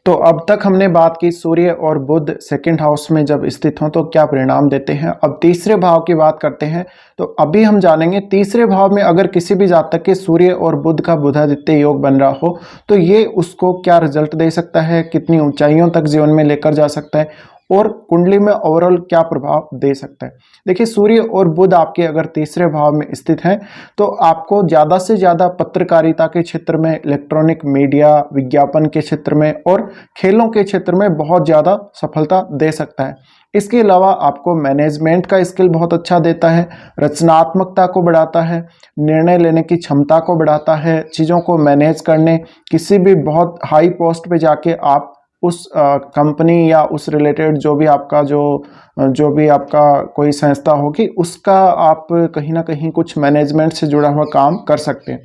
तो अब तक हमने बात की सूर्य और बुध सेकंड हाउस में जब स्थित हों तो क्या परिणाम देते हैं। अब तीसरे भाव की बात करते हैं। तो अभी हम जानेंगे तीसरे भाव में अगर किसी भी जातक के सूर्य और बुध का बुधादित्य योग बन रहा हो तो ये उसको क्या रिजल्ट दे सकता है, कितनी ऊंचाइयों तक जीवन में लेकर जा सकता है और कुंडली में ओवरऑल क्या प्रभाव दे सकता है। देखिए, सूर्य और बुध आपके अगर तीसरे भाव में स्थित हैं तो आपको ज़्यादा से ज़्यादा पत्रकारिता के क्षेत्र में, इलेक्ट्रॉनिक मीडिया, विज्ञापन के क्षेत्र में और खेलों के क्षेत्र में बहुत ज़्यादा सफलता दे सकता है। इसके अलावा आपको मैनेजमेंट का स्किल बहुत अच्छा देता है, रचनात्मकता को बढ़ाता है, निर्णय लेने की क्षमता को बढ़ाता है, चीज़ों को मैनेज करने, किसी भी बहुत हाई पोस्ट पे जाके आप उस कंपनी या उस रिलेटेड जो भी आपका कोई संस्था होगी उसका आप कहीं ना कहीं कुछ मैनेजमेंट से जुड़ा हुआ काम कर सकते हैं।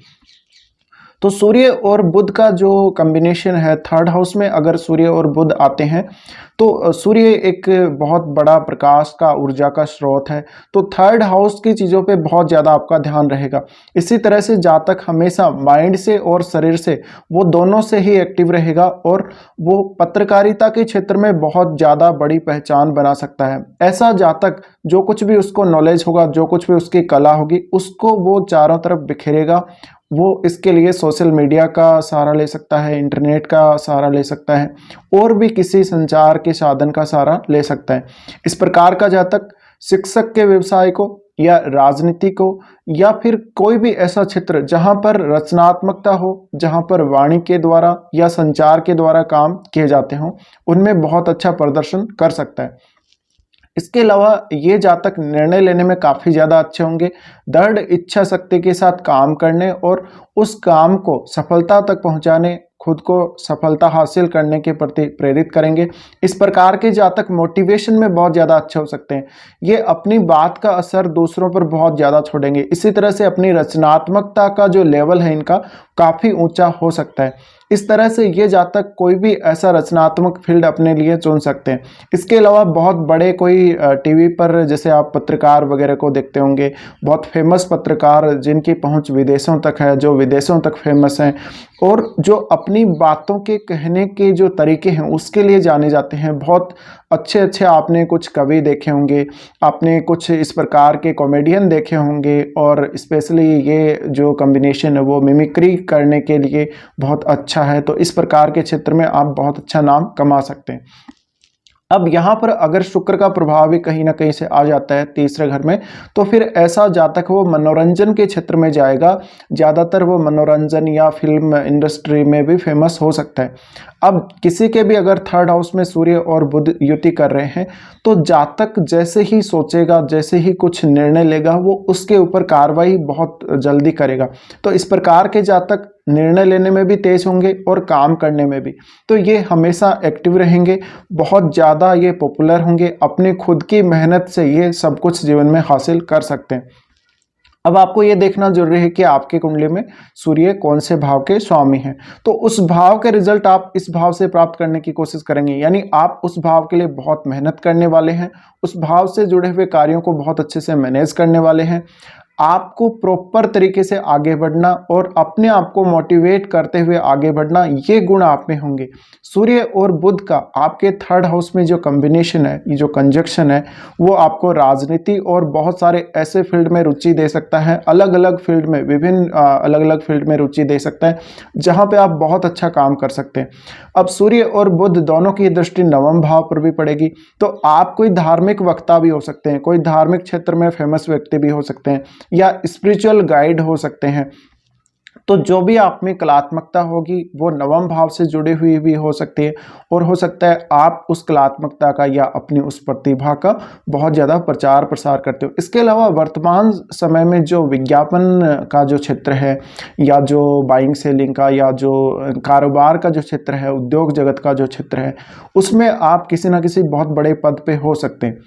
तो सूर्य और बुध का जो कॉम्बिनेशन है, थर्ड हाउस में अगर सूर्य और बुध आते हैं तो सूर्य एक बहुत बड़ा प्रकाश का, ऊर्जा का स्रोत है। तो थर्ड हाउस की चीज़ों पे बहुत ज़्यादा आपका ध्यान रहेगा। इसी तरह से जातक हमेशा माइंड से और शरीर से, वो दोनों से ही एक्टिव रहेगा और वो पत्रकारिता के क्षेत्र में बहुत ज़्यादा बड़ी पहचान बना सकता है। ऐसा जातक जो कुछ भी उसको नॉलेज होगा, जो कुछ भी उसकी कला होगी, उसको वो चारों तरफ बिखेरेगा। वो इसके लिए सोशल मीडिया का सहारा ले सकता है, इंटरनेट का सहारा ले सकता है और भी किसी संचार के साधन का सहारा ले सकता है। इस प्रकार का जातक शिक्षक के व्यवसाय को या राजनीति को या फिर कोई भी ऐसा क्षेत्र जहां पर रचनात्मकता हो, जहां पर वाणी के द्वारा या संचार के द्वारा काम किए जाते हों, उनमें बहुत अच्छा प्रदर्शन कर सकता है। इसके अलावा ये जातक निर्णय लेने में काफ़ी ज़्यादा अच्छे होंगे, दृढ़ इच्छा शक्ति के साथ काम करने और उस काम को सफलता तक पहुंचाने, खुद को सफलता हासिल करने के प्रति प्रेरित करेंगे। इस प्रकार के जातक मोटिवेशन में बहुत ज़्यादा अच्छे हो सकते हैं। ये अपनी बात का असर दूसरों पर बहुत ज़्यादा छोड़ेंगे। इसी तरह से अपनी रचनात्मकता का जो लेवल है इनका काफ़ी ऊंचा हो सकता है। इस तरह से ये जातक कोई भी ऐसा रचनात्मक फील्ड अपने लिए चुन सकते हैं। इसके अलावा बहुत बड़े कोई टीवी पर जैसे आप पत्रकार वगैरह को देखते होंगे, बहुत फेमस पत्रकार जिनकी पहुंच विदेशों तक है, जो विदेशों तक फेमस हैं और जो अपनी बातों के कहने के जो तरीके हैं उसके लिए जाने जाते हैं। बहुत अच्छे अच्छे आपने कुछ कवि देखे होंगे, आपने कुछ इस प्रकार के कॉमेडियन देखे होंगे और स्पेशली ये जो कॉम्बिनेशन है वो मिमिक्री करने के लिए बहुत अच्छा है। तो इस प्रकार के क्षेत्र में आप बहुत अच्छा नाम कमा सकते हैं। अब यहाँ पर अगर शुक्र का प्रभाव भी कहीं ना कहीं से आ जाता है तीसरे घर में, तो फिर ऐसा जातक वो मनोरंजन के क्षेत्र में जाएगा। ज़्यादातर वो मनोरंजन या फिल्म इंडस्ट्री में भी फेमस हो सकता है। अब किसी के भी अगर थर्ड हाउस में सूर्य और बुध युति कर रहे हैं तो जातक जैसे ही सोचेगा, जैसे ही कुछ निर्णय लेगा, वो उसके ऊपर कार्रवाई बहुत जल्दी करेगा। तो इस प्रकार के जातक निर्णय लेने में भी तेज होंगे और काम करने में भी। तो ये हमेशा एक्टिव रहेंगे, बहुत ज़्यादा ये पॉपुलर होंगे, अपनी खुद की मेहनत से ये सब कुछ जीवन में हासिल कर सकते हैं। अब आपको ये देखना जरूरी है कि आपके कुंडली में सूर्य कौन से भाव के स्वामी हैं, तो उस भाव के रिजल्ट आप इस भाव से प्राप्त करने की कोशिश करेंगे। यानी आप उस भाव के लिए बहुत मेहनत करने वाले हैं, उस भाव से जुड़े हुए कार्यों को बहुत अच्छे से मैनेज करने वाले हैं। आपको प्रॉपर तरीके से आगे बढ़ना और अपने आप को मोटिवेट करते हुए आगे बढ़ना, ये गुण आप में होंगे। सूर्य और बुध का आपके थर्ड हाउस में जो कॉम्बिनेशन है, ये जो कंजक्शन है, वो आपको राजनीति और बहुत सारे ऐसे फील्ड में रुचि दे सकता है, अलग अलग फील्ड में, विभिन्न अलग अलग फील्ड में रुचि दे सकता है जहाँ पे आप बहुत अच्छा काम कर सकते हैं। अब सूर्य और बुध दोनों की दृष्टि नवम भाव पर भी पड़ेगी, तो आप कोई धार्मिक वक्ता भी हो सकते हैं, कोई धार्मिक क्षेत्र में फेमस व्यक्ति भी हो सकते हैं या स्पिरिचुअल गाइड हो सकते हैं। तो जो भी आप में कलात्मकता होगी वो नवम भाव से जुड़ी हुई भी हो सकती है और हो सकता है आप उस कलात्मकता का या अपनी उस प्रतिभा का बहुत ज़्यादा प्रचार प्रसार करते हो। इसके अलावा वर्तमान समय में जो विज्ञापन का जो क्षेत्र है या जो बाइंग सेलिंग का या जो कारोबार का जो क्षेत्र है, उद्योग जगत का जो क्षेत्र है, उसमें आप किसी ना किसी बहुत बड़े पद पे हो सकते हैं।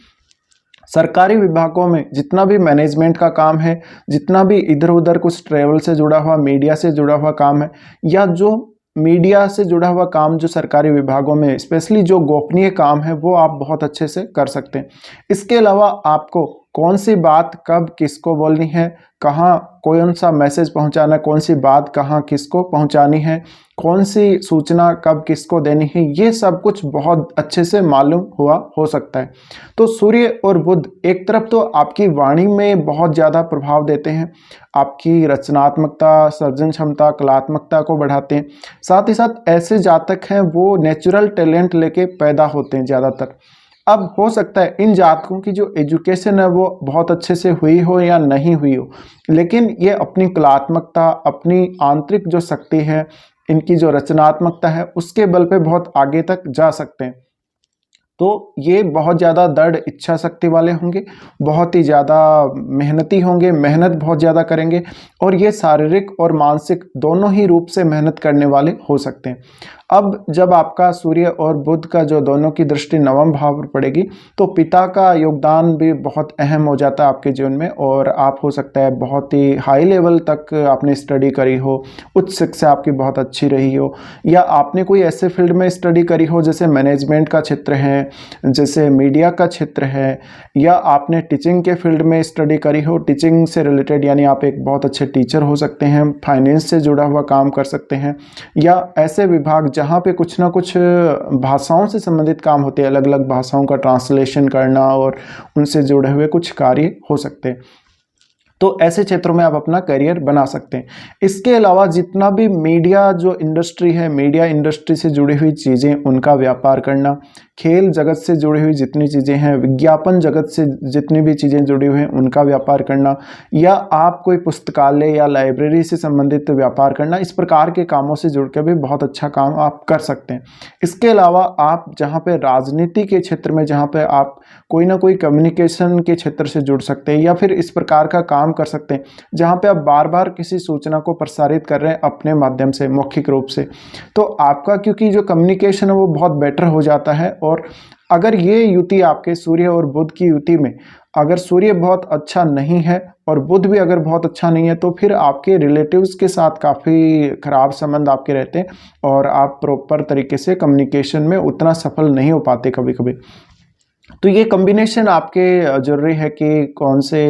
सरकारी विभागों में जितना भी मैनेजमेंट का काम है, जितना भी इधर उधर कुछ ट्रेवल से जुड़ा हुआ, मीडिया से जुड़ा हुआ काम है या जो मीडिया से जुड़ा हुआ काम जो सरकारी विभागों में स्पेशली जो गोपनीय काम है, वो आप बहुत अच्छे से कर सकते हैं। इसके अलावा आपको कौन सी बात कब किसको बोलनी है, कहाँ कौन सा मैसेज पहुंचाना, कौन सी बात कहाँ किसको पहुंचानी है, कौन सी सूचना कब किसको देनी है, ये सब कुछ बहुत अच्छे से मालूम हुआ हो सकता है। तो सूर्य और बुध एक तरफ तो आपकी वाणी में बहुत ज़्यादा प्रभाव देते हैं, आपकी रचनात्मकता, सर्जन क्षमता, कलात्मकता को बढ़ाते हैं। साथ ही साथ ऐसे जातक हैं वो नेचुरल टैलेंट लेके पैदा होते हैं ज़्यादातर। अब हो सकता है इन जातकों की जो एजुकेशन है वो बहुत अच्छे से हुई हो या नहीं हुई हो, लेकिन ये अपनी कलात्मकता, अपनी आंतरिक जो शक्ति है, इनकी जो रचनात्मकता है, उसके बल पे बहुत आगे तक जा सकते हैं। तो ये बहुत ज़्यादा दृढ़ इच्छा शक्ति वाले होंगे, बहुत ही ज़्यादा मेहनती होंगे, मेहनत बहुत ज़्यादा करेंगे, और ये शारीरिक और मानसिक दोनों ही रूप से मेहनत करने वाले हो सकते हैं। अब जब आपका सूर्य और बुध का जो दोनों की दृष्टि नवम भाव पर पड़ेगी, तो पिता का योगदान भी बहुत अहम हो जाता है आपके जीवन में, और आप हो सकता है बहुत ही हाई लेवल तक आपने स्टडी करी हो, उच्च शिक्षा आपकी बहुत अच्छी रही हो, या आपने कोई ऐसे फील्ड में स्टडी करी हो जैसे मैनेजमेंट का क्षेत्र है, जैसे मीडिया का क्षेत्र है, या आपने टीचिंग के फील्ड में स्टडी करी हो, टीचिंग से रिलेटेड, यानी आप एक बहुत अच्छे टीचर हो सकते हैं, फाइनेंस से जुड़ा हुआ काम कर सकते हैं, या ऐसे विभाग जहाँ पे कुछ ना कुछ भाषाओं से संबंधित काम होते हैं, अलग अलग भाषाओं का ट्रांसलेशन करना और उनसे जुड़े हुए कुछ कार्य हो सकते हैं। तो ऐसे क्षेत्रों में आप अपना करियर बना सकते हैं। इसके अलावा जितना भी मीडिया जो इंडस्ट्री है, मीडिया इंडस्ट्री से जुड़ी हुई चीज़ें, उनका व्यापार करना, खेल जगत से जुड़ी हुई जितनी चीज़ें हैं, विज्ञापन जगत से जितनी भी चीज़ें जुड़ी हुई हैं, उनका व्यापार करना, या आप कोई पुस्तकालय या लाइब्रेरी से संबंधित व्यापार करना, इस प्रकार के कामों से जुड़ के भी बहुत अच्छा काम आप कर सकते हैं। इसके अलावा आप जहाँ पे राजनीति के क्षेत्र में, जहाँ पे आप कोई ना कोई कम्युनिकेशन के क्षेत्र से जुड़ सकते हैं, या फिर इस प्रकार का काम कर सकते हैं जहाँ पे आप बार बार किसी सूचना को प्रसारित कर रहे हैं अपने माध्यम से, मौखिक रूप से, तो आपका क्योंकि जो कम्युनिकेशन है वो बहुत बेटर हो जाता है। और अगर ये युति आपके सूर्य और बुध की युति में, अगर सूर्य बहुत अच्छा नहीं है और बुध भी अगर बहुत अच्छा नहीं है, तो फिर आपके रिलेटिव्स के साथ काफ़ी खराब संबंध आपके रहते हैं, और आप प्रॉपर तरीके से कम्युनिकेशन में उतना सफल नहीं हो पाते कभी कभी। तो ये कॉम्बिनेशन आपके ज़रूरी है कि कौन से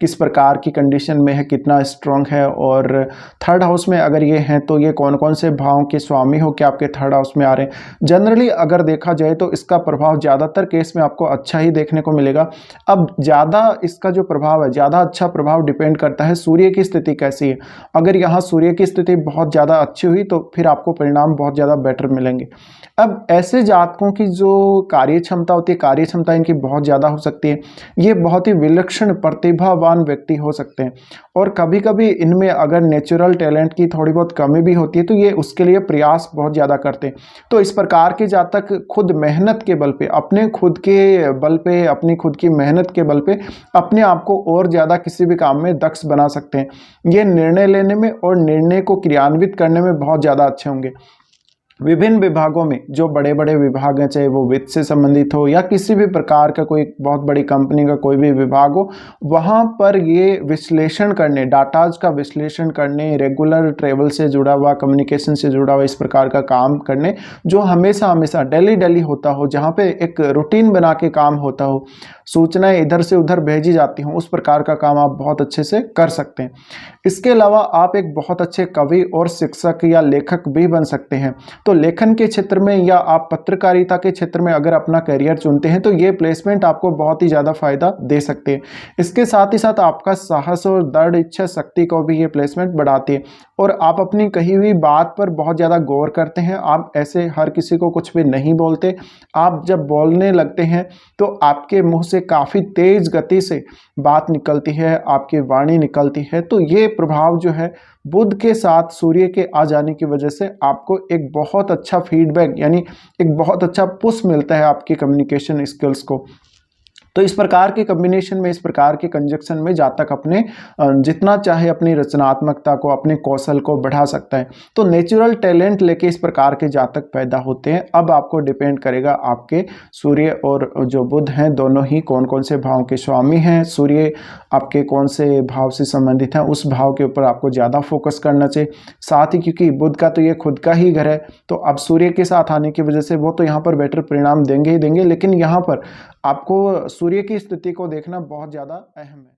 किस प्रकार की कंडीशन में है, कितना स्ट्रॉन्ग है, और थर्ड हाउस में अगर ये हैं तो ये कौन कौन से भावों के स्वामी हो के आपके थर्ड हाउस में आ रहे हैं। जनरली अगर देखा जाए तो इसका प्रभाव ज़्यादातर केस में आपको अच्छा ही देखने को मिलेगा। अब ज़्यादा इसका जो प्रभाव है, ज़्यादा अच्छा प्रभाव डिपेंड करता है सूर्य की स्थिति कैसी है। अगर यहाँ सूर्य की स्थिति बहुत ज़्यादा अच्छी हुई तो फिर आपको परिणाम बहुत ज़्यादा बेटर मिलेंगे। अब ऐसे जातकों की जो कार्य क्षमता होती है, कार्य क्षमता इनकी बहुत ज़्यादा हो सकती है, ये बहुत ही विलक्षण प्रतिभावान व्यक्ति हो सकते हैं, और कभी कभी इनमें अगर नेचुरल टैलेंट की थोड़ी बहुत कमी भी होती है तो ये उसके लिए प्रयास बहुत ज़्यादा करते हैं। तो इस प्रकार के जातक खुद मेहनत के बल पे, अपने खुद के बल पे, अपनी खुद की मेहनत के बल पे अपने आप को और ज़्यादा किसी भी काम में दक्ष बना सकते हैं। ये निर्णय लेने में और निर्णय को क्रियान्वित करने में बहुत ज़्यादा अच्छे होंगे। विभिन्न विभागों में, जो बड़े बड़े विभाग हैं, चाहे वो वित्त से संबंधित हो या किसी भी प्रकार का कोई बहुत बड़ी कंपनी का कोई भी विभाग हो, वहाँ पर ये विश्लेषण करने, डाटाज का विश्लेषण करने, रेगुलर ट्रेवल से जुड़ा हुआ, कम्युनिकेशन से जुड़ा हुआ इस प्रकार का काम करने, जो हमेशा हमेशा डेली होता हो, जहाँ पे एक रूटीन बना के काम होता हो, सूचनाएं इधर से उधर भेजी जाती हों, उस प्रकार का काम आप बहुत अच्छे से कर सकते हैं। इसके अलावा आप एक बहुत अच्छे कवि और शिक्षक या लेखक भी बन सकते हैं। तो लेखन के क्षेत्र में या आप पत्रकारिता के क्षेत्र में अगर अपना करियर चुनते हैं तो ये प्लेसमेंट आपको बहुत ही ज़्यादा फायदा दे सकते हैं। इसके साथ ही साथ आपका साहस और दृढ़ इच्छा शक्ति को भी ये प्लेसमेंट बढ़ाती है, और आप अपनी कही हुई बात पर बहुत ज़्यादा गौर करते हैं। आप ऐसे हर किसी को कुछ भी नहीं बोलते। आप जब बोलने लगते हैं तो आपके मुंह से काफ़ी तेज गति से बात निकलती है, आपकी वाणी निकलती है। तो ये प्रभाव जो है बुध के साथ सूर्य के आ जाने की वजह से आपको एक बहुत अच्छा फीडबैक, यानी एक बहुत अच्छा पुश मिलता है आपकी कम्युनिकेशन स्किल्स को। तो इस प्रकार के कॉम्बिनेशन में, इस प्रकार के कंजक्शन में जातक अपने जितना चाहे अपनी रचनात्मकता को, अपने कौशल को बढ़ा सकता है। तो नेचुरल टैलेंट लेके इस प्रकार के जातक पैदा होते हैं। अब आपको डिपेंड करेगा आपके सूर्य और जो बुध हैं दोनों ही कौन कौन से भाव के स्वामी हैं। सूर्य आपके कौन से भाव से संबंधित हैं, उस भाव के ऊपर आपको ज़्यादा फोकस करना चाहिए। साथ ही क्योंकि बुध का तो ये खुद का ही घर है, तो अब सूर्य के साथ आने की वजह से वो तो यहाँ पर बेटर परिणाम देंगे ही देंगे, लेकिन यहाँ पर आपको सूर्य की स्थिति को देखना बहुत ज़्यादा अहम है।